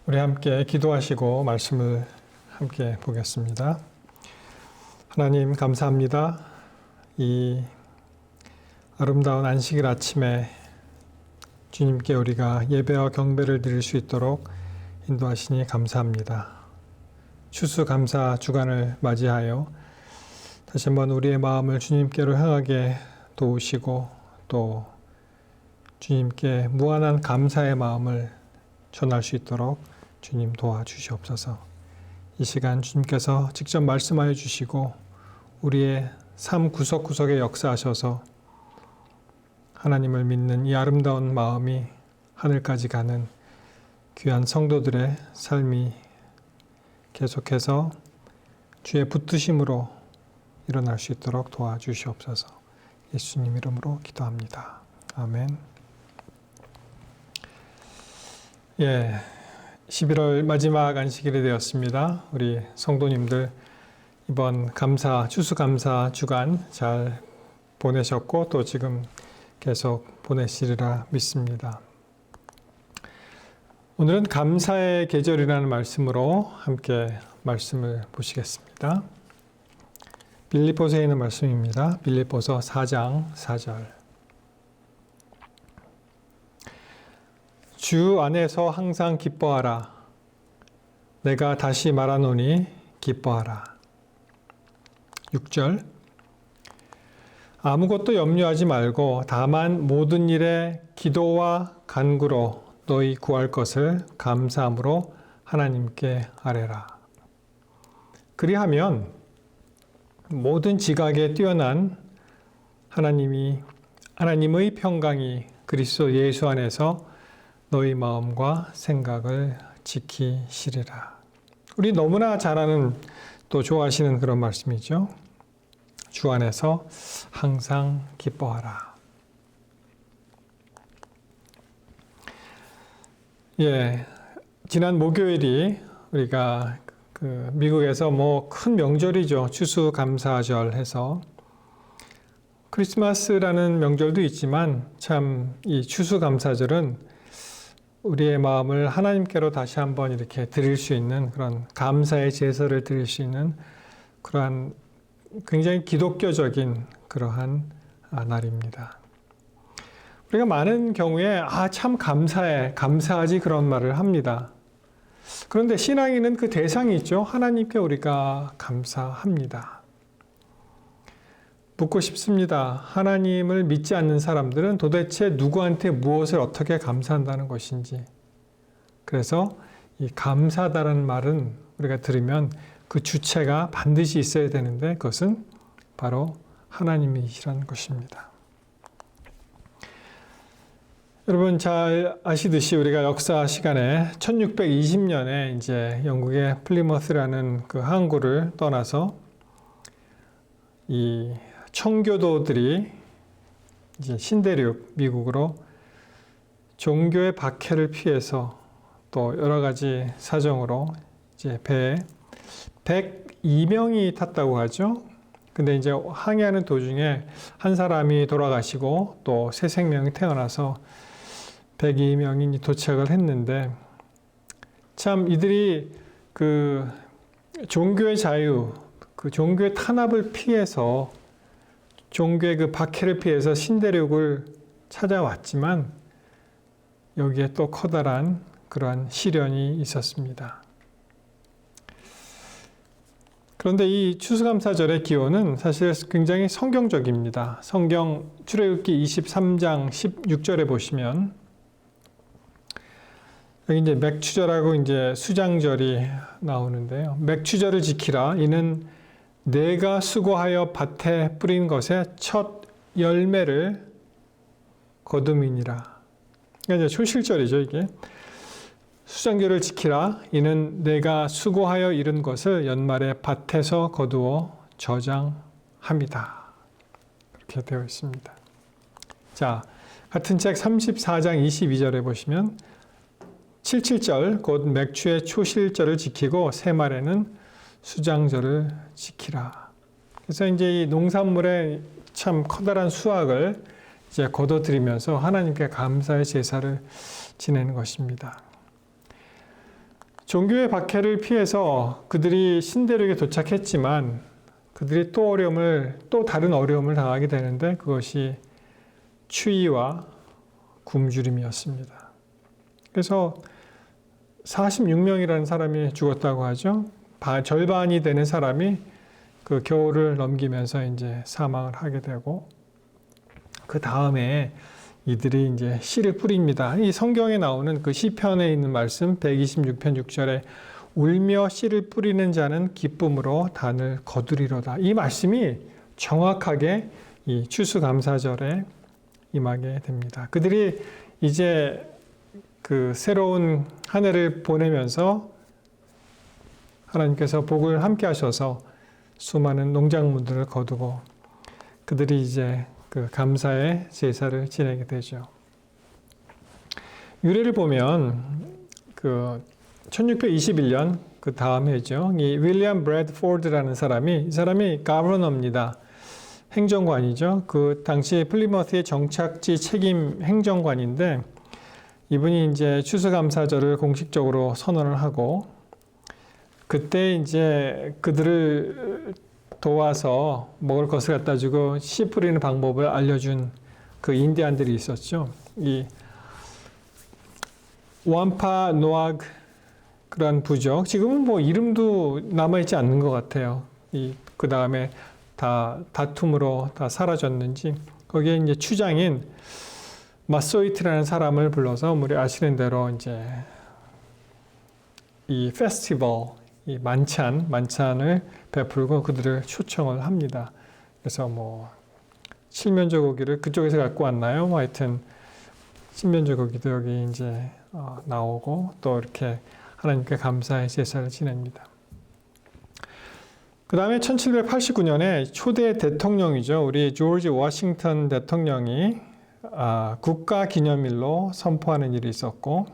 우리 함께 기도하시고 말씀을 함께 보겠습니다. 하나님 감사합니다. 이 아름다운 안식일 아침에 주님께 우리가 예배와 경배를 드릴 수 있도록 인도하시니 감사합니다. 추수감사 주간을 맞이하여 다시 한번 우리의 마음을 주님께로 향하게 도우시고 또 주님께 무한한 감사의 마음을 전할 수 있도록 주님 도와주시옵소서. 이 시간 주님께서 직접 말씀하여 주시고 우리의 삶 구석구석에 역사하셔서 하나님을 믿는 이 아름다운 마음이 하늘까지 가는 귀한 성도들의 삶이 계속해서 주의 붙드심으로 일어날 수 있도록 도와주시옵소서. 예수님 이름으로 기도합니다. 아멘. 11월 마지막 안식일이 되었습니다. 우리 성도님들 이번 추수감사 주간 잘 보내셨고 또 지금 계속 보내시리라 믿습니다. 오늘은 감사의 계절이라는 말씀으로 함께 말씀을 보시겠습니다. 빌립보서에 있는 말씀입니다. 빌립보서 4장 4절. 주 안에서 항상 기뻐하라. 내가 다시 말하노니 기뻐하라. 6절. 아무것도 염려하지 말고 다만 모든 일에 기도와 간구로 너희 구할 것을 감사함으로 하나님께 아뢰라. 그리하면 모든 지각에 뛰어난 하나님의 평강이 그리스도 예수 안에서 너희 마음과 생각을 지키시리라. 우리 너무나 잘 아는 또 좋아하시는 그런 말씀이죠. 주 안에서 항상 기뻐하라. 지난 목요일이 우리가 미국에서 큰 명절이죠. 추수감사절 해서 크리스마스라는 명절도 있지만 참 이 추수감사절은 우리의 마음을 하나님께로 다시 한번 이렇게 드릴 수 있는 그런 감사의 제사를 드릴 수 있는 그러한 굉장히 기독교적인 그러한 날입니다. 우리가 많은 경우에 참 감사하지 그런 말을 합니다. 그런데 신앙인은 그 대상이 있죠. 하나님께 우리가 감사합니다. 묻고 싶습니다. 하나님을 믿지 않는 사람들은 도대체 누구한테 무엇을 어떻게 감사한다는 것인지. 그래서 이 감사하다는 말은 우리가 들으면 그 주체가 반드시 있어야 되는데 그것은 바로 하나님이시라는 것입니다. 여러분 잘 아시듯이 우리가 역사 시간에 1620년에 이제 영국의 플리머스라는 그 항구를 떠나서 이 청교도들이 이제 신대륙 미국으로 종교의 박해를 피해서 또 여러 가지 사정으로 이제 배에 102명이 탔다고 하죠. 근데 이제 항해하는 도중에 한 사람이 돌아가시고 또 새 생명이 태어나서 102명이 도착을 했는데 참 이들이 그 종교의 자유, 그 종교의 탄압을 피해서 종교의 그 박해를 피해서 신대륙을 찾아왔지만 여기에 또 커다란 그러한 시련이 있었습니다. 그런데 이 추수감사절의 기원은 사실 굉장히 성경적입니다. 성경 출애굽기 23장 16절에 보시면 여기 이제 맥추절하고 이제 수장절이 나오는데요. 맥추절을 지키라. 이는 내가 수고하여 밭에 뿌린 것의 첫 열매를 거둠이니라. 그러니까 이제 초실절이죠, 이게. 수장절을 지키라. 이는 내가 수고하여 이룬 것을 연말에 밭에서 거두어 저장합니다. 그렇게 되어 있습니다. 자, 같은 책 34장 22절에 보시면 77절 곧 맥추의 초실절을 지키고 새말에는 수장절을 지키라. 그래서 이제 이 농산물의 참 커다란 수확을 이제 거둬들이면서 하나님께 감사의 제사를 지내는 것입니다. 종교의 박해를 피해서 그들이 신대륙에 도착했지만 그들이 또 다른 어려움을 당하게 되는데 그것이 추위와 굶주림이었습니다. 그래서 46명이라는 사람이 죽었다고 하죠. 절반이 되는 사람이 그 겨울을 넘기면서 이제 사망을 하게 되고 그 다음에 이들이 이제 씨를 뿌립니다. 이 성경에 나오는 그 시편에 있는 말씀 126편 6절에 울며 씨를 뿌리는 자는 기쁨으로 단을 거두리로다. 이 말씀이 정확하게 이 추수감사절에 임하게 됩니다. 그들이 이제 그 새로운 한 해를 보내면서 하나님께서 복을 함께 하셔서 수많은 농작물들을 거두고 그들이 이제 그 감사의 제사를 지내게 되죠. 유래를 보면 그 1621년 그 다음 해죠. 이 윌리엄 브래드포드라는 이 사람이 가버너입니다. 행정관이죠. 그 당시 플리머스의 정착지 책임 행정관인데 이분이 이제 추수감사절을 공식적으로 선언을 하고 그때 이제 그들을 도와서 먹을 것을 갖다 주고 씨 뿌리는 방법을 알려준 그 인디안들이 있었죠. 이 완파노악 그런 부족. 지금은 뭐 이름도 남아있지 않는 것 같아요. 그 다음에 다 다툼으로 다 사라졌는지 거기에 이제 추장인 마소이트라는 사람을 불러서 우리 아시는 대로 이제 이 페스티벌, 이 만찬을 베풀고 그들을 초청을 합니다. 그래서 뭐 칠면조 고기를 그쪽에서 갖고 왔나요? 뭐 하여튼 칠면조 고기도 여기 이제 나오고 또 이렇게 하나님께 감사의 제사를 지냅니다. 그 다음에 1789년에 초대 대통령이죠. 우리 조지 워싱턴 대통령이 국가기념일로 선포하는 일이 있었고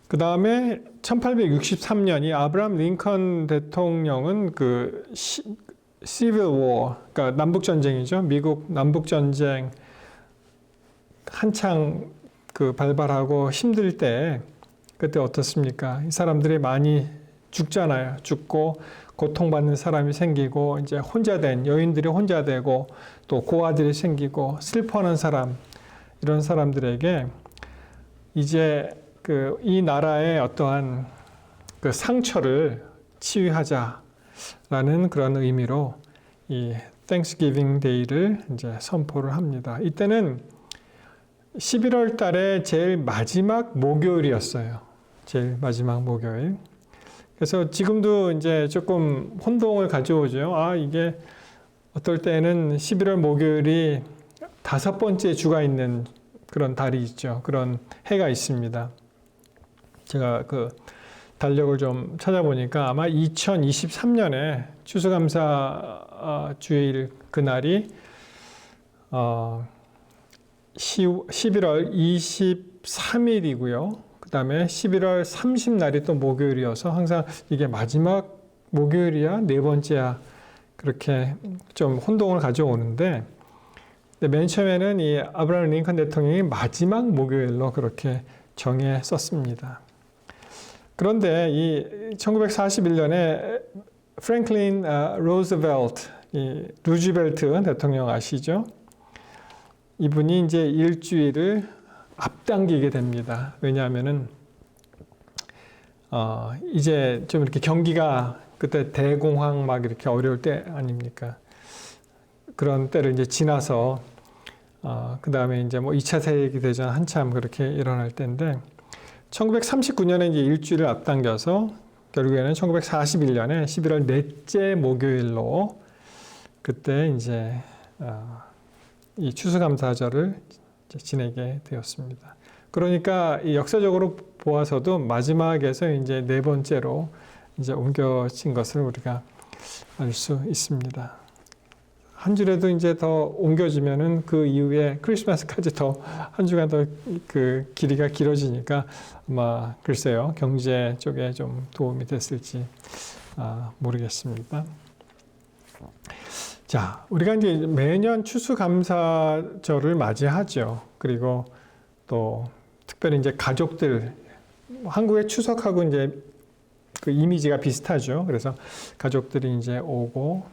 그 다음에 1863년 이 아브라함 링컨 대통령은 그 시빌 워, 그러니까 남북전쟁이죠. 미국 남북전쟁 한창 그 발발하고 힘들 때 그때 어떻습니까? 이 사람들이 많이 죽잖아요. 죽고 고통받는 사람이 생기고 이제 여인들이 혼자 되고 또 고아들이 생기고 슬퍼하는 사람 이런 사람들에게 이제 이 나라의 어떠한 그 상처를 치유하자라는 그런 의미로 이 Thanksgiving Day를 이제 선포를 합니다. 이때는 11월 달에 제일 마지막 목요일이었어요. 제일 마지막 목요일. 그래서 지금도 이제 조금 혼동을 가져오죠. 이게 어떨 때는 11월 목요일이 5번째 주가 있는 그런 달이 있죠. 그런 해가 있습니다. 제가 그 달력을 좀 찾아보니까 아마 2023년에 추수감사 주일 그날이 11월 23일이고요. 그 다음에 11월 30날이 또 목요일이어서 항상 이게 마지막 목요일이야? 네 번째야? 그렇게 좀 혼동을 가져오는데 맨 처음에는 이 아브라함 링컨 대통령이 마지막 목요일로 그렇게 정했었습니다. 그런데 이 1941년에 프랭클린 로즈벨트, 이 루즈벨트 대통령 아시죠? 이분이 이제 일주일을 앞당기게 됩니다. 왜냐하면은 이제 좀 이렇게 경기가 그때 대공황 막 이렇게 어려울 때 아닙니까? 그런 때를 이제 지나서 그 다음에 이제 뭐 2차 세계대전 한참 그렇게 일어날 때인데 1939년에 이제 일주일을 앞당겨서 결국에는 1941년에 11월 넷째 목요일로 그때 이제 이 추수감사절을 지내게 되었습니다. 그러니까 이 역사적으로 보아서도 마지막에서 이제 네 번째로 이제 옮겨진 것을 우리가 알 수 있습니다. 한 주라도 이제 더 옮겨지면은 그 이후에 크리스마스까지 더 한 주간 더 그 길이가 길어지니까 아마 글쎄요 경제 쪽에 좀 도움이 됐을지 모르겠습니다. 자, 우리가 이제 매년 추수감사절을 맞이하죠. 그리고 또 특별히 이제 가족들 한국의 추석하고 이제 그 이미지가 비슷하죠. 그래서 가족들이 이제 오고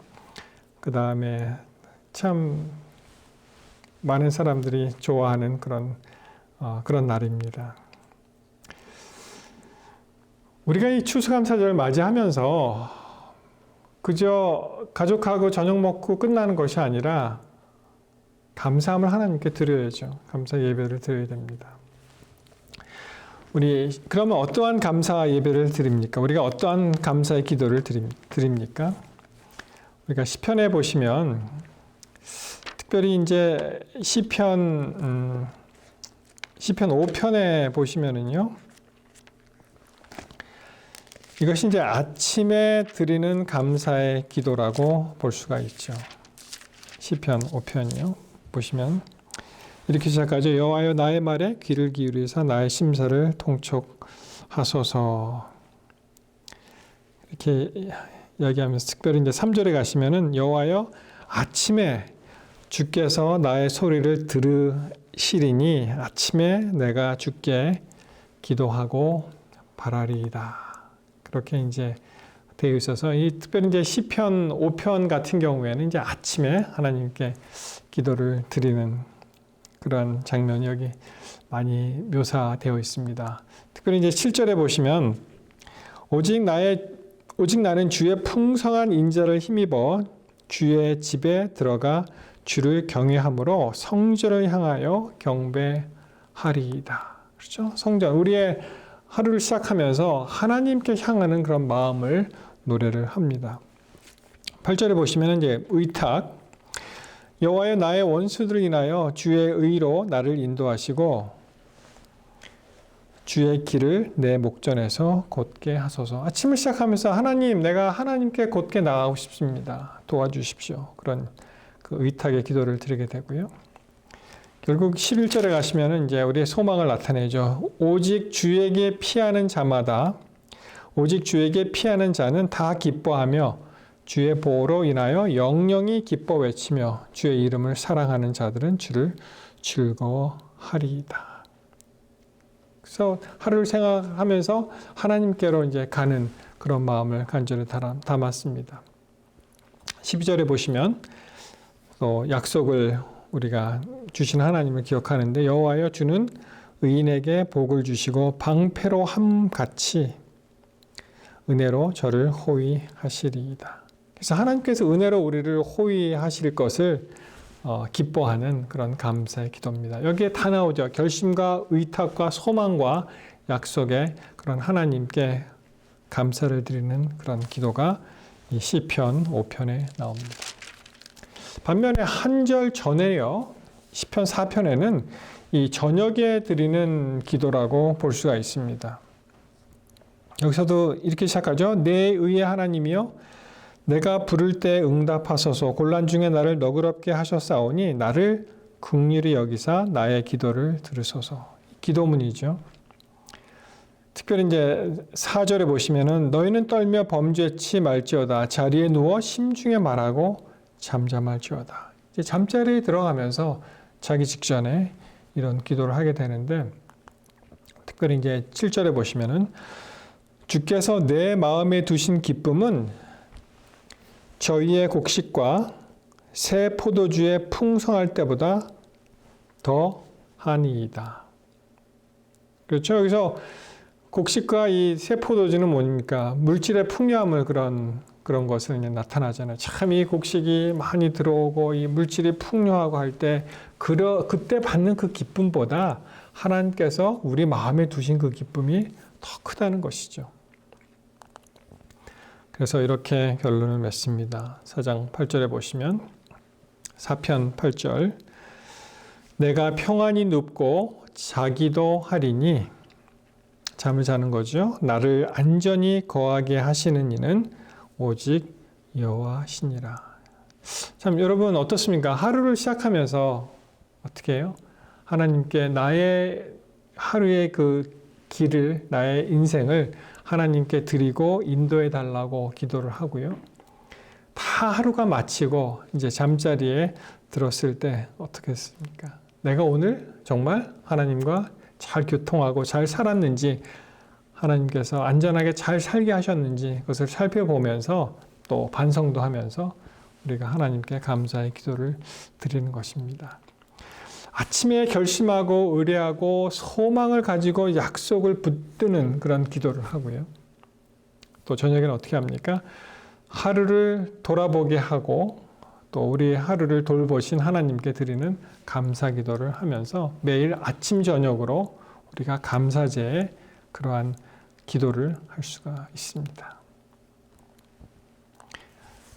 그 다음에 참 많은 사람들이 좋아하는 그런 날입니다. 우리가 이 추수감사절을 맞이하면서 그저 가족하고 저녁 먹고 끝나는 것이 아니라 감사함을 하나님께 드려야죠. 감사 예배를 드려야 됩니다. 우리 그러면 어떠한 감사 예배를 드립니까? 우리가 어떠한 감사의 기도를 드립니까? 우리가 시편에 보시면 특별히 이제 시편 5편에 보시면은요. 이것이 이제 아침에 드리는 감사의 기도라고 볼 수가 있죠. 시편 5편이요. 보시면 이렇게 시작하죠. 여호와여 나의 말에 귀를 기울이사 나의 심사를 통촉하소서. 이렇게 이야기하면서 특별히 이제 3절에 가시면은 여호와여 아침에 주께서 나의 소리를 들으시리니 아침에 내가 주께 기도하고 바라리이다. 그렇게 이제 되어 있어서 이 특별히 이제 시편 5편 같은 경우에는 이제 아침에 하나님께 기도를 드리는 그런 장면이 여기 많이 묘사되어 있습니다. 특별히 이제 7절에 보시면 오직 나는 주의 풍성한 인자를 힘입어 주의 집에 들어가 주를 경외함으로 성전을 향하여 경배하리이다. 그렇죠? 성전 우리의 하루를 시작하면서 하나님께 향하는 그런 마음을 노래를 합니다. 8절에 보시면 이제 의탁 여호와여 나의 원수들을 인하여 주의 의로 나를 인도하시고 주의 길을 내 목전에서 곧게 하소서. 아침을 시작하면서 하나님 내가 하나님께 곧게 나가고 싶습니다. 도와주십시오. 그런 그 의탁의 기도를 드리게 되고요. 결국 11절에 가시면은 이제 우리의 소망을 나타내죠. 오직 주에게 피하는 자마다 오직 주에게 피하는 자는 다 기뻐하며 주의 보호로 인하여 영영이 기뻐 외치며 주의 이름을 사랑하는 자들은 주를 즐거워하리이다. 그래서 하루를 생각하면서 하나님께로 이제 가는 그런 마음을 간절히 담았습니다. 12절에 보시면 또 약속을 우리가 주신 하나님을 기억하는데 여호와여 주는 의인에게 복을 주시고 방패로 함같이 은혜로 저를 호위하시리이다. 그래서 하나님께서 은혜로 우리를 호위하실 것을 기뻐하는 그런 감사의 기도입니다. 여기에 다 나오죠. 결심과 의탁과 소망과 약속의 그런 하나님께 감사를 드리는 그런 기도가 이 시편 5편에 나옵니다. 반면에 한 절 전에요. 시편 4편에는 이 저녁에 드리는 기도라고 볼 수가 있습니다. 여기서도 이렇게 시작하죠. 내 의의 하나님이여 내가 부를 때 응답하소서. 곤란 중에 나를 너그럽게 하셨사오니 나를 긍휼히 여기사 나의 기도를 들으소서. 기도문이죠. 특별히 이제 4절에 보시면은 너희는 떨며 범죄치 말지어다. 자리에 누워 심중에 말하고 잠잠할지어다. 이제 잠자리에 들어가면서 자기 직전에 이런 기도를 하게 되는데 특별히 이제 7절에 보시면은 주께서 내 마음에 두신 기쁨은 저희의 곡식과 새 포도주의 풍성할 때보다 더 하니이다. 그렇죠? 여기서 곡식과 이 새 포도주는 뭡니까? 물질의 풍요함을 그런 것을 이제 나타나잖아요. 참 이 곡식이 많이 들어오고 이 물질이 풍요하고 할 때 그때 받는 그 기쁨보다 하나님께서 우리 마음에 두신 그 기쁨이 더 크다는 것이죠. 그래서 이렇게 결론을 맺습니다. 4장 8절에 보시면 4편 8절 내가 평안히 눕고 자기도 하리니 잠을 자는 거죠. 나를 안전히 거하게 하시는 이는 오직 여호와시니라. 참 여러분 어떻습니까? 하루를 시작하면서 어떻게 해요? 하나님께 나의 하루의 그 길을 나의 인생을 하나님께 드리고 인도해 달라고 기도를 하고요. 다 하루가 마치고 이제 잠자리에 들었을 때 어떻게 했습니까? 내가 오늘 정말 하나님과 잘 교통하고 잘 살았는지 하나님께서 안전하게 잘 살게 하셨는지 그것을 살펴보면서 또 반성도 하면서 우리가 하나님께 감사의 기도를 드리는 것입니다. 아침에 결심하고 의뢰하고 소망을 가지고 약속을 붙드는 그런 기도를 하고요. 또 저녁에는 어떻게 합니까? 하루를 돌아보게 하고 또 우리의 하루를 돌보신 하나님께 드리는 감사 기도를 하면서 매일 아침 저녁으로 우리가 감사제의 그러한 기도를 할 수가 있습니다.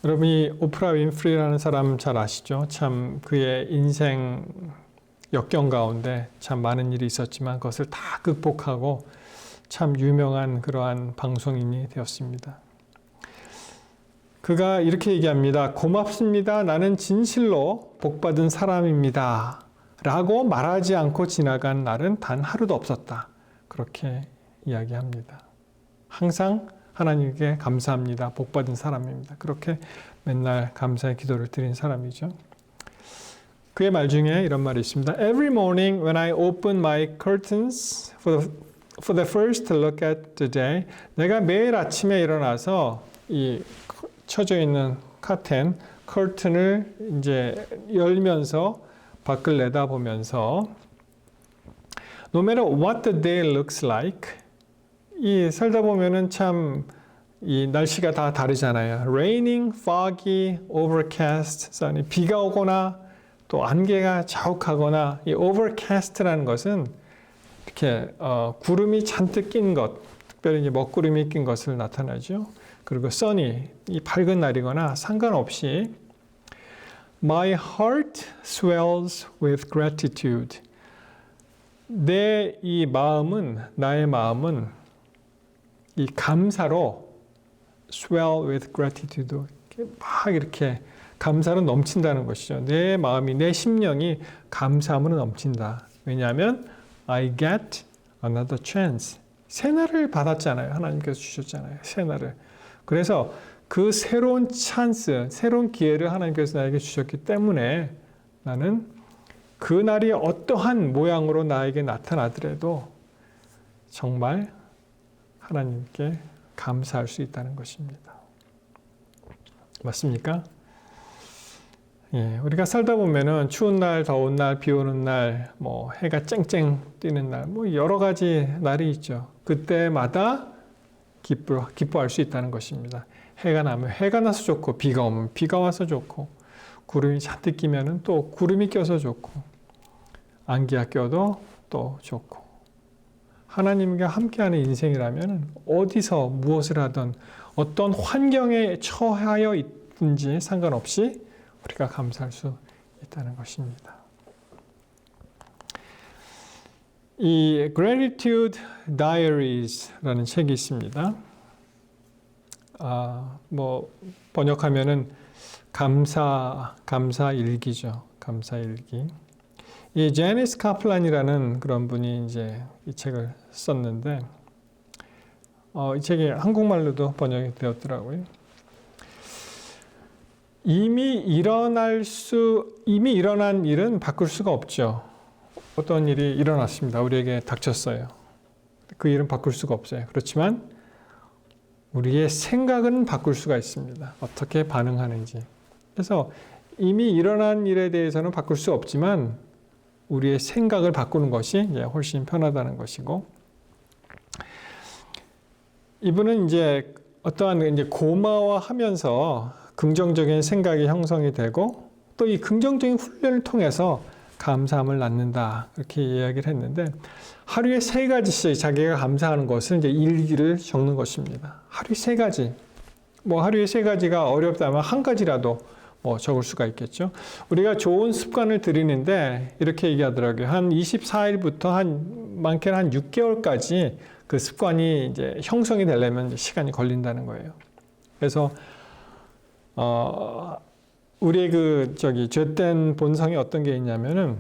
여러분이 오프라 윈프리라는 사람 잘 아시죠? 참 그의 인생 역경 가운데 참 많은 일이 있었지만 그것을 다 극복하고 참 유명한 그러한 방송인이 되었습니다. 그가 이렇게 얘기합니다. 고맙습니다. 나는 진실로 복받은 사람입니다. 라고 말하지 않고 지나간 날은 단 하루도 없었다. 그렇게 이야기합니다. 항상 하나님께 감사합니다. 복받은 사람입니다. 그렇게 맨날 감사의 기도를 드린 사람이죠. 그의 말 중에 이런 말이 있습니다. Every morning when I open my curtains for the first look at the day, 내가 매일 아침에 일어나서 이 쳐져 있는 커튼을 이제 열면서 밖을 내다보면서 No matter what the day looks like, 이 살다 보면은 참 이 날씨가 다 다르잖아요. Raining, foggy, overcast, sunny. 비가 오거나 또 안개가 자욱하거나 이 overcast라는 것은 이렇게 구름이 잔뜩 낀 것, 특별히 이제 먹구름이 낀 것을 나타나죠. 그리고 sunny, 이 밝은 날이거나 상관없이 My heart swells with gratitude. 나의 마음은 이 감사로 swell with gratitude. 막 이렇게 감사로 넘친다는 것이죠. 내 마음이, 내 심령이 감사함으로 넘친다. 왜냐하면 I get another chance. 새 날을 받았잖아요. 하나님께서 주셨잖아요. 새 날을. 그래서 그 새로운 찬스, 새로운 기회를 하나님께서 나에게 주셨기 때문에 나는 그 날이 어떠한 모양으로 나에게 나타나더라도 정말 하나님께 감사할 수 있다는 것입니다. 맞습니까? 예, 우리가 살다 보면은 추운 날, 더운 날, 비 오는 날, 뭐 해가 쨍쨍 뜨는 날, 뭐 여러 가지 날이 있죠. 그때마다 기뻐할 수 있다는 것입니다. 해가 나면 해가 나서 좋고, 비가 오면 비가 와서 좋고, 구름이 잔뜩 끼면은 또 구름이 껴서 좋고, 안개가 껴도 또 좋고. 하나님과 함께하는 인생이라면 어디서 무엇을 하든 어떤 환경에 처하여 있든지 상관없이 우리가 감사할 수 있다는 것입니다. 이 Gratitude Diaries라는 책이 있습니다. 뭐 번역하면은 감사 일기죠. 감사 일기. 이 제니스 카플란이라는 그런 분이 이제 이 책을 썼는데 이 책이 한국말로도 번역이 되었더라고요. 이미 일어난 일은 바꿀 수가 없죠. 어떤 일이 일어났습니다. 우리에게 닥쳤어요. 그 일은 바꿀 수가 없어요. 그렇지만 우리의 생각은 바꿀 수가 있습니다. 어떻게 반응하는지. 그래서 이미 일어난 일에 대해서는 바꿀 수 없지만 우리의 생각을 바꾸는 것이 이제 훨씬 편하다는 것이고, 이분은 이제 어떠한 이제 고마워하면서 긍정적인 생각이 형성이 되고 또 이 긍정적인 훈련을 통해서 감사함을 낳는다 이렇게 이야기를 했는데, 하루에 3가지씩 자기가 감사하는 것을 이제 일기를 적는 것입니다. 하루에 3가지. 뭐 하루에 3가지가 어렵다면 한 가지라도 뭐 적을 수가 있겠죠. 우리가 좋은 습관을 들이는데 이렇게 얘기하더라고요. 한 24일부터 많게는 한 6개월까지 그 습관이 이제 형성이 되려면 이제 시간이 걸린다는 거예요. 그래서 우리의 죄된 본성이 어떤 게 있냐면은,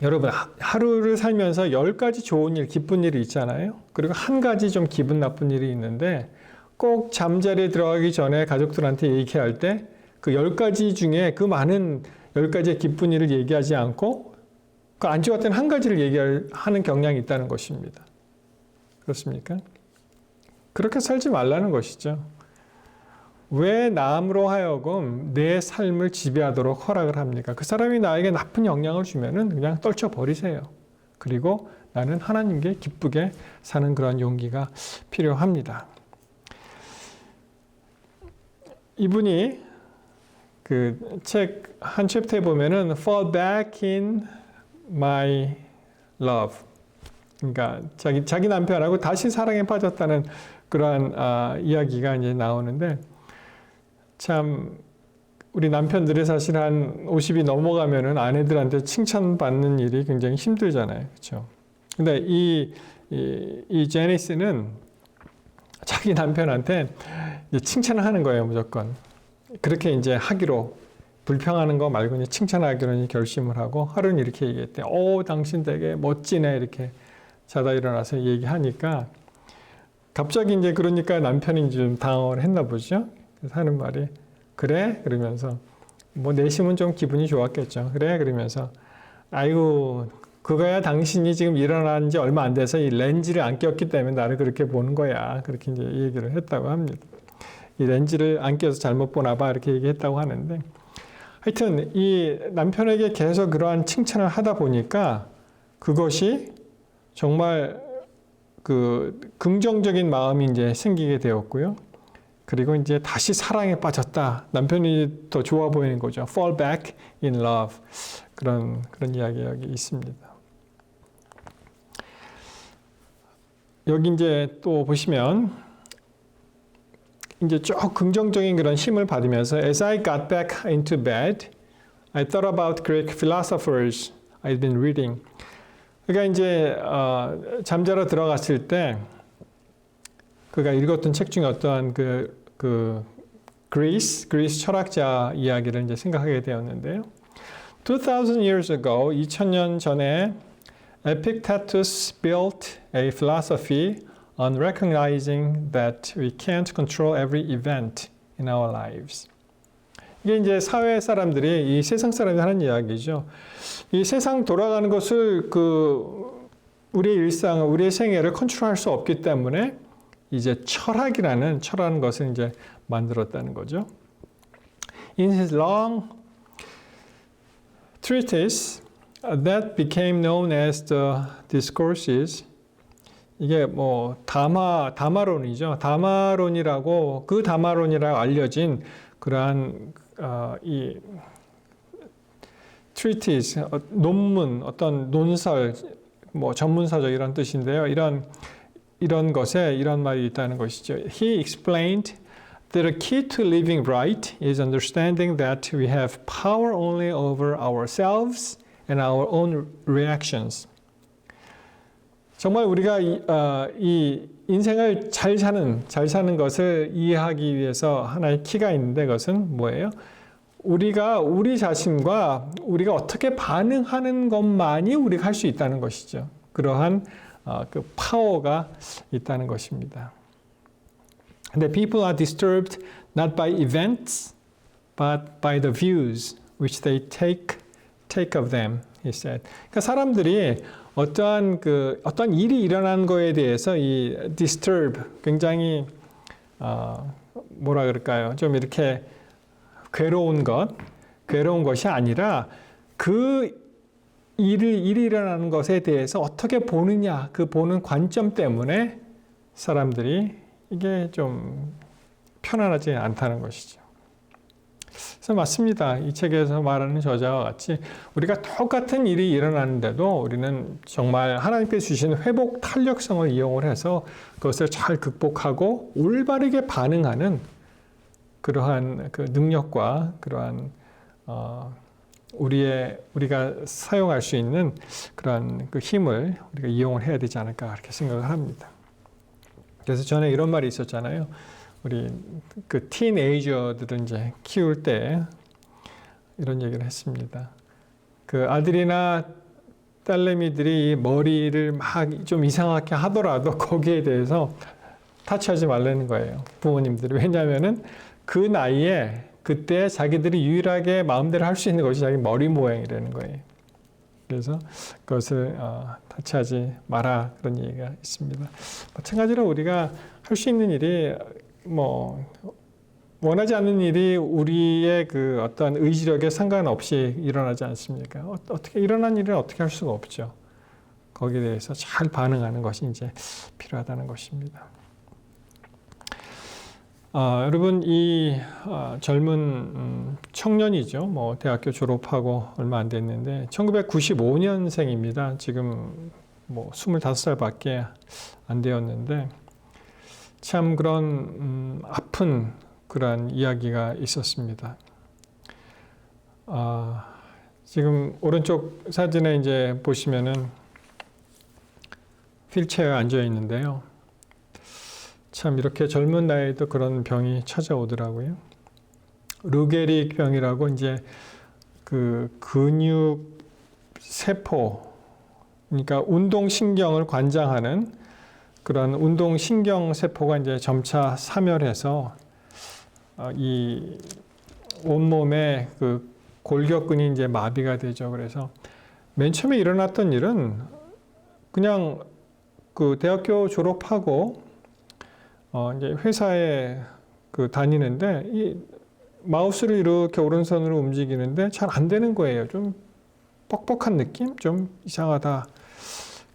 여러분 하루를 살면서 10가지 좋은 일, 기쁜 일이 있잖아요. 그리고 한 가지 좀 기분 나쁜 일이 있는데 꼭 잠자리에 들어가기 전에 가족들한테 얘기할 때 그 10가지 중에 그 많은 10가지의 기쁜 일을 얘기하지 않고 그 안 좋았던 한 가지를 얘기하는 경향이 있다는 것입니다. 그렇습니까? 그렇게 살지 말라는 것이죠. 왜 남으로 하여금 내 삶을 지배하도록 허락을 합니까? 그 사람이 나에게 나쁜 영향을 주면은 그냥 떨쳐버리세요. 그리고 나는 하나님께 기쁘게 사는 그런 용기가 필요합니다. 이분이 그 책 한 챕터에 보면은 fall back in my love. 그러니까 자기 남편하고 다시 사랑에 빠졌다는 그러한 이야기가 이제 나오는데 참 우리 남편들이 사실 한 50이 넘어가면은 아내들한테 칭찬받는 일이 굉장히 힘들잖아요. 그렇죠? 근데 이 제니스는 자기 남편한테 칭찬을 하는 거예요, 무조건. 그렇게 이제 하기로 불평하는 거 말고 이제 칭찬하기로 결심을 하고 하루는 이렇게 얘기했대. 오, 당신 되게 멋지네. 이렇게 자다 일어나서 얘기하니까 갑자기 이제 그러니까 남편이 좀 당황을 했나 보죠. 그래서 하는 말이 그래? 그러면서 뭐 내심은 좀 기분이 좋았겠죠. 그래? 그러면서 아이고 그거야 당신이 지금 일어난 지 얼마 안 돼서 이 렌즈를 안 꼈기 때문에 나를 그렇게 보는 거야. 그렇게 이제 얘기를 했다고 합니다. 이 렌즈를 안 껴서 잘못 보나 봐. 이렇게 얘기했다고 하는데 하여튼 이 남편에게 계속 그러한 칭찬을 하다 보니까 그것이 정말 그 긍정적인 마음이 이제 생기게 되었고요. 그리고 이제 다시 사랑에 빠졌다. 남편이 더 좋아 보이는 거죠. Fall back in love. 그런 이야기가 여기 있습니다. 여기 이제 또 보시면 이제 쭉 긍정적인 그런 힘을 받으면서 As I got back into bed, I thought about Greek philosophers I'd been reading. 그러니까 이제 잠자러 들어갔을 때 그가 읽었던 책 중에 어떠한 그리스 철학자 이야기를 이제 생각하게 되었는데요. 2000 years ago, 2000년 전에 Epictetus built a philosophy on recognizing that we can't control every event in our lives. 이게 이제 사회 사람들이 이 세상 사람이 하는 이야기죠. 이 세상 돌아가는 것을 우리의 일상, 우리의 생애를 컨트롤할 수 없기 때문에 이제 철학이라는 것을 이제 만들었다는 거죠. In his long treatise that became known as the Discourses, 이게 뭐 다마론이죠. 다마론이라고 알려진 그러한 이 treatise 논문 어떤 논설 뭐 전문서적 이런 뜻인데요. 이런 것에 이런 말이 있다는 것이죠. He explained that the key to living right is understanding that we have power only over ourselves and our own reactions. 정말 우리가 이 인생을 잘 사는 것을 이해하기 위해서 하나의 키가 있는데 그것은 뭐예요? 우리가 우리 자신과 우리가 어떻게 반응하는 것만이 우리가 할 수 있다는 것이죠. 그러한 그 파워가 있다는 것입니다. 근데 people are disturbed not by events, but by the views which they take of them, he said. 그러니까 사람들이 어떠한 일이 일어난 거에 대해서 이 disturb 굉장히 뭐라 그럴까요? 좀 이렇게 괴로운 것이 아니라 그 일이 일어나는 것에 대해서 어떻게 보느냐, 그 보는 관점 때문에 사람들이 이게 좀 편안하지 않다는 것이죠. 그래서 맞습니다. 이 책에서 말하는 저자와 같이 우리가 똑같은 일이 일어나는데도 우리는 정말 하나님께서 주신 회복 탄력성을 이용을 해서 그것을 잘 극복하고 올바르게 반응하는 그러한 그 능력과 그러한 우리가 사용할 수 있는 그러한 그 힘을 우리가 이용을 해야 되지 않을까 그렇게 생각을 합니다. 그래서 전에 이런 말이 있었잖아요. 우리 그 티네이저들은 이제 키울 때 이런 얘기를 했습니다. 그 아들이나 딸내미들이 머리를 막 좀 이상하게 하더라도 거기에 대해서 타치하지 말라는 거예요. 부모님들이. 왜냐하면은 그 나이에 그때 자기들이 유일하게 마음대로 할 수 있는 것이 자기 머리 모양이라는 거예요. 그래서 그것을 다치하지 마라 그런 얘기가 있습니다. 마찬가지로 우리가 할 수 있는 일이 뭐 원하지 않는 일이 우리의 그 어떤 의지력에 상관없이 일어나지 않습니까? 어떻게 일어난 일은 어떻게 할 수가 없죠. 거기에 대해서 잘 반응하는 것이 이제 필요하다는 것입니다. 여러분 이 젊은 청년이죠. 뭐 대학교 졸업하고 얼마 안 됐는데 1995년생입니다. 지금 뭐 25살밖에 안 되었는데 참 그런 아픈 그런 이야기가 있었습니다. 지금 오른쪽 사진에 이제 보시면은 휠체어에 앉아 있는데요. 참 이렇게 젊은 나이에도 그런 병이 찾아오더라고요. 루게릭 병이라고 이제 그 근육 세포, 그러니까 운동신경을 관장하는 그런 운동신경 세포가 이제 점차 사멸해서 이 온몸에 그 골격근이 이제 마비가 되죠. 그래서 맨 처음에 일어났던 일은 그냥 그 대학교 졸업하고 이제 회사에 그 다니는데 이 마우스를 이렇게 오른손으로 움직이는데 잘 안 되는 거예요. 좀 뻑뻑한 느낌? 좀 이상하다.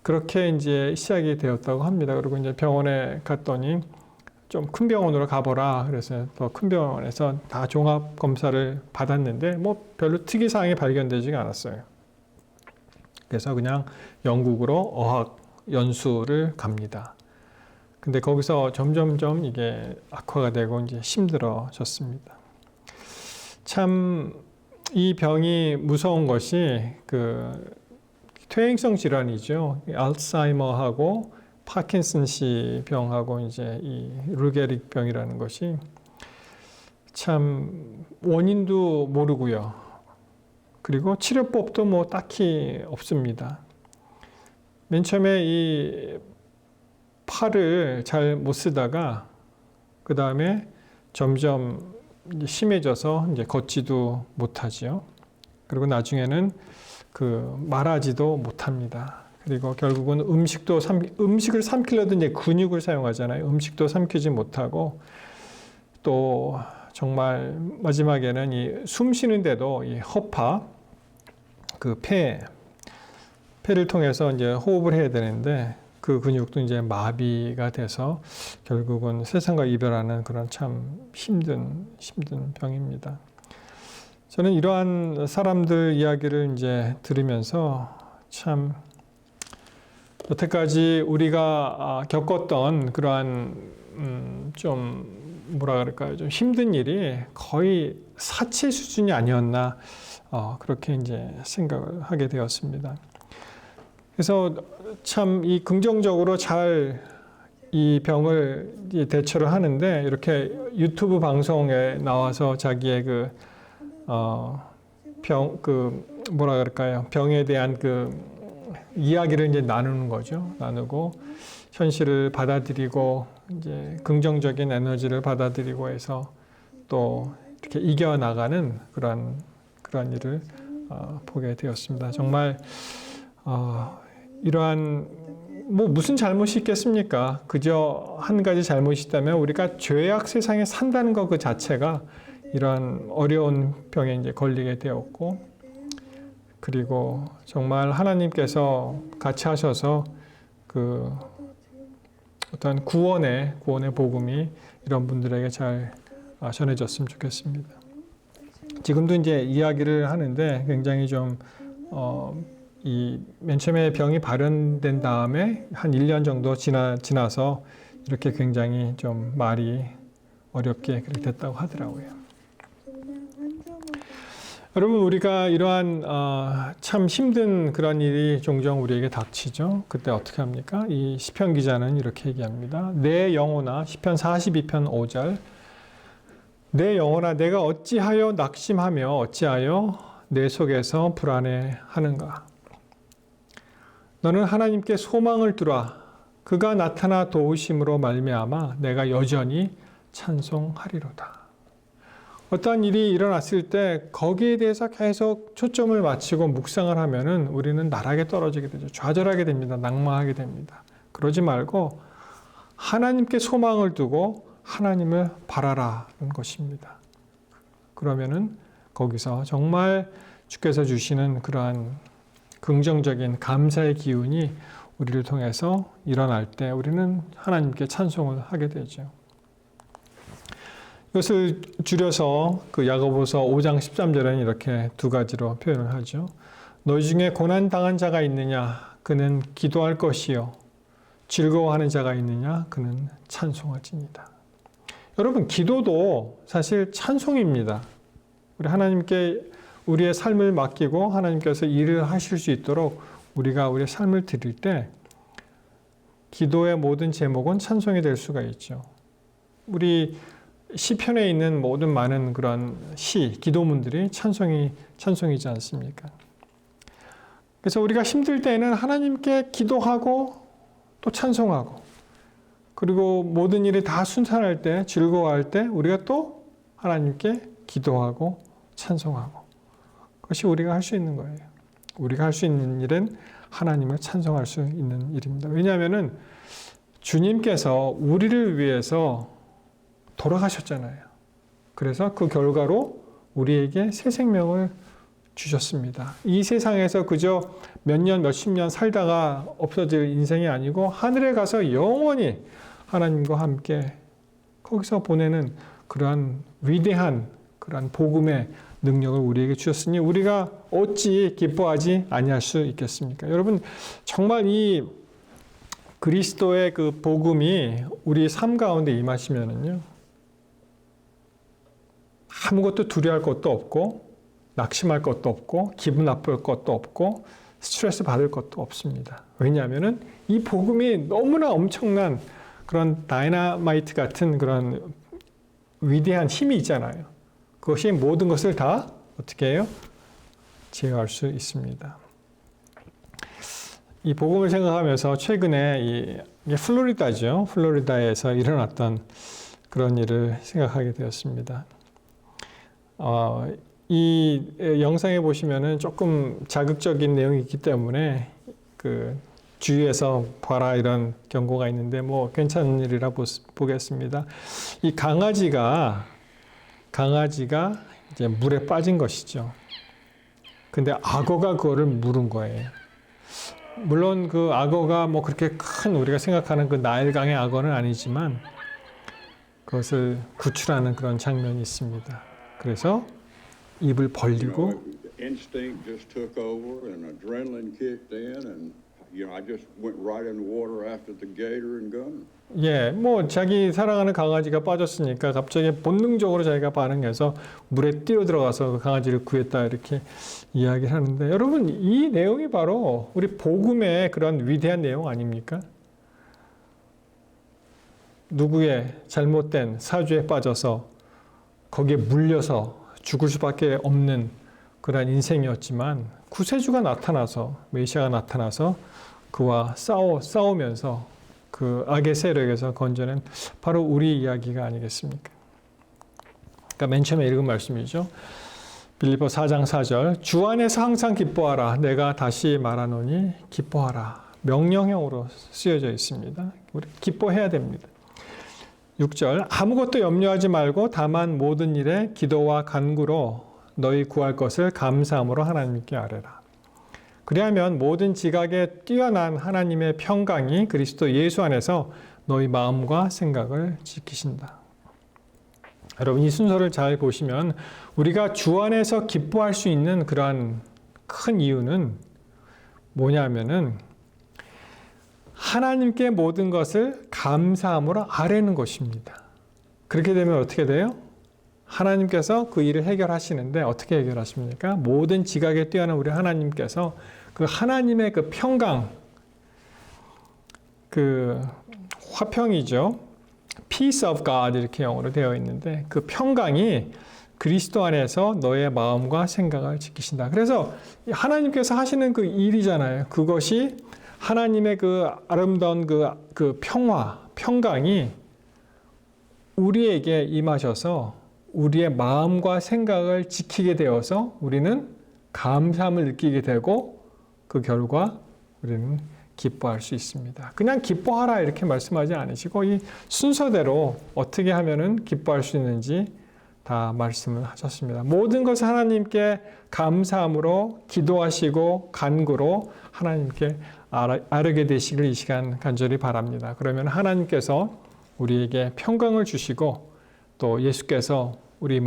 그렇게 이제 시작이 되었다고 합니다. 그리고 이제 병원에 갔더니 좀 큰 병원으로 가보라. 그래서 더 큰 병원에서 다 종합 검사를 받았는데 뭐 별로 특이 사항이 발견되지가 않았어요. 그래서 그냥 영국으로 어학 연수를 갑니다. 근데 거기서 점점점 이게 악화가 되고 이제 힘들어졌습니다. 참 이 병이 무서운 것이 그 퇴행성 질환이죠. 알츠하이머하고 파킨슨씨 병하고 이제 이 루게릭 병이라는 것이 참 원인도 모르고요. 그리고 치료법도 뭐 딱히 없습니다. 맨 처음에 이 팔을 잘 못 쓰다가 그 다음에 점점 심해져서 이제 걷지도 못하지요. 그리고 나중에는 그 말하지도 못합니다. 그리고 결국은 음식을 삼키려도 이제 근육을 사용하잖아요. 음식도 삼키지 못하고 또 정말 마지막에는 이 숨 쉬는데도 이 허파, 그 폐를 통해서 이제 호흡을 해야 되는데 그 근육도 이제 마비가 돼서 결국은 세상과 이별하는 그런 참 힘든 병입니다. 저는 이러한 사람들 이야기를 이제 들으면서 참 여태까지 우리가 겪었던 그러한 좀 뭐라 그럴까요? 좀 힘든 일이 거의 사치 수준이 아니었나 그렇게 이제 생각을 하게 되었습니다. 그래서 참 이 긍정적으로 잘 이 병을 대처를 하는데 이렇게 유튜브 방송에 나와서 자기의 뭐라 그럴까요? 병에 대한 그 이야기를 이제 나누는 거죠. 나누고 현실을 받아들이고 이제 긍정적인 에너지를 받아들이고 해서 또 이렇게 이겨나가는 그런 일을 보게 되었습니다. 정말 이러한 뭐 무슨 잘못이 있겠습니까? 그저 한 가지 잘못이 있다면 우리가 죄악 세상에 산다는 것 그 자체가 이러한 어려운 병에 이제 걸리게 되었고, 그리고 정말 하나님께서 같이 하셔서 그 어떤 구원의 복음이 이런 분들에게 잘 전해졌으면 좋겠습니다. 지금도 이제 이야기를 하는데 굉장히 좀 이 맨 처음에 병이 발현된 다음에 한 1년 정도 지나서 이렇게 굉장히 좀 말이 어렵게 그렇게 됐다고 하더라고요. 여러분, 우리가 이러한 참 힘든 그런 일이 종종 우리에게 닥치죠. 그때 어떻게 합니까? 이 시편 기자는 이렇게 얘기합니다. 내 영혼아, 시편 42편 5절, 내 영혼아, 내가 어찌하여 낙심하며 어찌하여 내 속에서 불안해하는가? 너는 하나님께 소망을 두라. 그가 나타나 도우심으로 말미암아 내가 여전히 찬송하리로다. 어떠한 일이 일어났을 때 거기에 대해서 계속 초점을 맞추고 묵상을 하면은 우리는 나락에 떨어지게 되죠. 좌절하게 됩니다. 낙망하게 됩니다. 그러지 말고 하나님께 소망을 두고 하나님을 바라라는 것입니다. 그러면은 거기서 정말 주께서 주시는 그러한 긍정적인 감사의 기운이 우리를 통해서 일어날 때 우리는 하나님께 찬송을 하게 되죠. 이것을 줄여서 그 야고보서 5장 13절에는 이렇게 두 가지로 표현을 하죠. 너희 중에 고난 당한 자가 있느냐? 그는 기도할 것이요. 즐거워하는 자가 있느냐? 그는 찬송할지니라. 여러분, 기도도 사실 찬송입니다. 우리 하나님께 우리의 삶을 맡기고 하나님께서 일을 하실 수 있도록 우리가 우리의 삶을 드릴 때 기도의 모든 제목은 찬송이 될 수가 있죠. 우리 시편에 있는 모든 많은 그런 기도문들이 찬송이지 않습니까? 그래서 우리가 힘들 때에는 하나님께 기도하고 또 찬송하고, 그리고 모든 일이 다 순탄할 때, 즐거워할 때 우리가 또 하나님께 기도하고 찬송하고, 그것이 우리가 할 수 있는 거예요. 우리가 할 수 있는 일은 하나님을 찬송할 수 있는 일입니다. 왜냐하면은 주님께서 우리를 위해서 돌아가셨잖아요. 그래서 그 결과로 우리에게 새 생명을 주셨습니다. 이 세상에서 그저 몇 년, 몇십 년 살다가 없어질 인생이 아니고 하늘에 가서 영원히 하나님과 함께 거기서 보내는 그러한 위대한 그러한 복음의 능력을 우리에게 주셨으니 우리가 어찌 기뻐하지 아니할 수 있겠습니까? 여러분, 정말 이 그리스도의 그 복음이 우리 삶 가운데 임하시면은요, 아무것도 두려워할 것도 없고 낙심할 것도 없고 기분 나쁠 것도 없고 스트레스 받을 것도 없습니다. 왜냐하면은 이 복음이 너무나 엄청난 그런 다이너마이트 같은 그런 위대한 힘이 있잖아요. 그것이 모든 것을 다 어떻게 해요? 제어할 수 있습니다. 이 복음을 생각하면서 최근에 이게 플로리다죠. 플로리다에서 일어났던 그런 일을 생각하게 되었습니다. 이 영상에 보시면은 조금 자극적인 내용이 있기 때문에 그 주위에서 봐라 이런 경고가 있는데 뭐 괜찮은 일이라 보겠습니다. 이 강아지가 이제 물에 빠진 것이죠. 근데 악어가 그거를 물은 거예요. 물론 그 악어가 뭐 그렇게 큰 우리가 생각하는 그 나일강의 악어는 아니지만 그것을 구출하는 그런 장면이 있습니다. 그래서 입을 벌리고 instinct just took over and adrenaline kicked in and I just went right in the water after the gator and gun. 예, 뭐 자기 사랑하는 강아지가 빠졌으니까 갑자기 본능적으로 자기가 반응해서 물에 뛰어 들어가서 그 강아지를 구했다 이렇게 이야기를 하는데 여러분 이 내용이 바로 우리 복음의 그런 위대한 내용 아닙니까? 누구의 잘못된 사주에 빠져서 거기에 물려서 죽을 수밖에 없는 그런 인생이었지만 구세주가 나타나서 메시아가 나타나서 그와 싸우면서 그 악의 세력에서 건져낸 바로 우리 이야기가 아니겠습니까? 그러니까 맨 처음에 읽은 말씀이죠. 빌립보 4장 4절 주 안에서 항상 기뻐하라. 내가 다시 말하노니 기뻐하라. 명령형으로 쓰여져 있습니다. 우리 기뻐해야 됩니다. 6절 아무것도 염려하지 말고 다만 모든 일에 기도와 간구로 너희 구할 것을 감사함으로 하나님께 아뢰라. 그리하면 모든 지각에 뛰어난 하나님의 평강이 그리스도 예수 안에서 너희 마음과 생각을 지키신다. 여러분 이 순서를 잘 보시면 우리가 주 안에서 기뻐할 수 있는 그러한 큰 이유는 뭐냐면은 하나님께 모든 것을 감사함으로 아뢰는 것입니다. 그렇게 되면 어떻게 돼요? 하나님께서 그 일을 해결하시는데 어떻게 해결하십니까? 모든 지각에 뛰어난 우리 하나님께서 그 하나님의 그 평강, 그 화평이죠. Peace of God 이렇게 영어로 되어 있는데 그 평강이 그리스도 안에서 너의 마음과 생각을 지키신다. 그래서 하나님께서 하시는 그 일이잖아요. 그것이 하나님의 그 아름다운 그 평화, 평강이 우리에게 임하셔서 우리의 마음과 생각을 지키게 되어서 우리는 감사함을 느끼게 되고 그 결과 우리는 기뻐할 수 있습니다. 그냥 기뻐하라 이렇게 말씀하지 않으시고 이 순서대로 어떻게 하면은 기뻐할 수 있는지 다 말씀을 하셨습니다. 모든 것을 하나님께 감사함으로 기도하시고 간구로 하나님께 아뢰게 되시길 이 시간 간절히 바랍니다. 그러면 하나님께서 우리에게 평강을 주시고 또 예수께서 우리의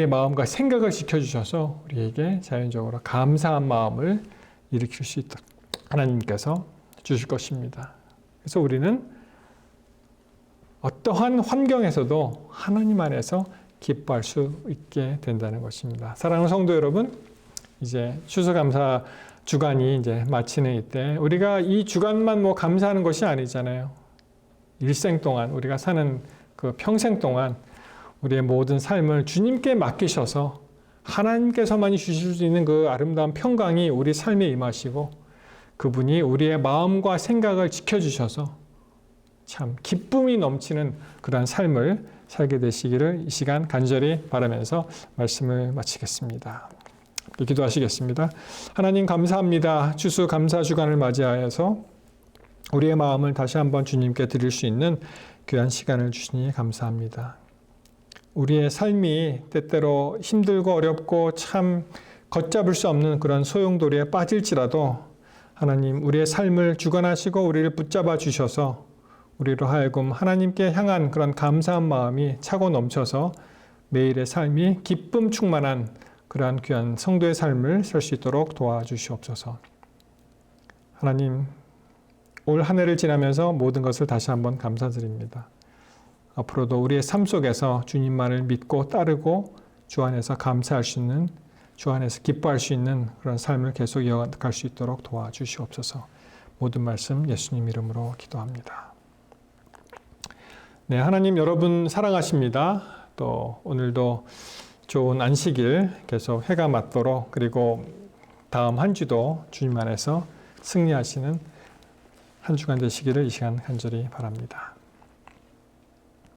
마음과 생각을 지켜주셔서 우리에게 자연적으로 감사한 마음을 일으킬 수 있도록 하나님께서 주실 것입니다. 그래서 우리는 어떠한 환경에서도 하나님 안에서 기뻐할 수 있게 된다는 것입니다. 사랑하는 성도 여러분, 이제 추수감사 주간이 이제 마치는 이때 우리가 이 주간만 뭐 감사하는 것이 아니잖아요. 일생 동안 우리가 사는 그 평생 동안 우리의 모든 삶을 주님께 맡기셔서 하나님께서만이 주실 수 있는 그 아름다운 평강이 우리 삶에 임하시고 그분이 우리의 마음과 생각을 지켜주셔서 참 기쁨이 넘치는 그러한 삶을 살게 되시기를 이 시간 간절히 바라면서 말씀을 마치겠습니다. 기도하시겠습니다. 하나님 감사합니다. 추수 감사 주간을 맞이하여서 우리의 마음을 다시 한번 주님께 드릴 수 있는 귀한 시간을 주시니 감사합니다. 우리의 삶이 때때로 힘들고 어렵고 참 걷잡을 수 없는 그런 소용돌이에 빠질지라도 하나님 우리의 삶을 주관하시고 우리를 붙잡아 주셔서 우리로 하여금 하나님께 향한 그런 감사한 마음이 차고 넘쳐서 매일의 삶이 기쁨 충만한 그러한 귀한 성도의 삶을 살 수 있도록 도와주시옵소서. 하나님 올 한 해를 지나면서 모든 것을 다시 한번 감사드립니다. 앞으로도 우리의 삶 속에서 주님만을 믿고 따르고 주 안에서 감사할 수 있는, 주 안에서 기뻐할 수 있는 그런 삶을 계속 이어갈 수 있도록 도와주시옵소서. 모든 말씀 예수님 이름으로 기도합니다. 네, 하나님 여러분 사랑하십니다. 또 오늘도 좋은 안식일 계속 해가 맞도록 그리고 다음 한 주도 주님 안에서 승리하시는 한 주간 되시기를 이 시간 간절히 바랍니다.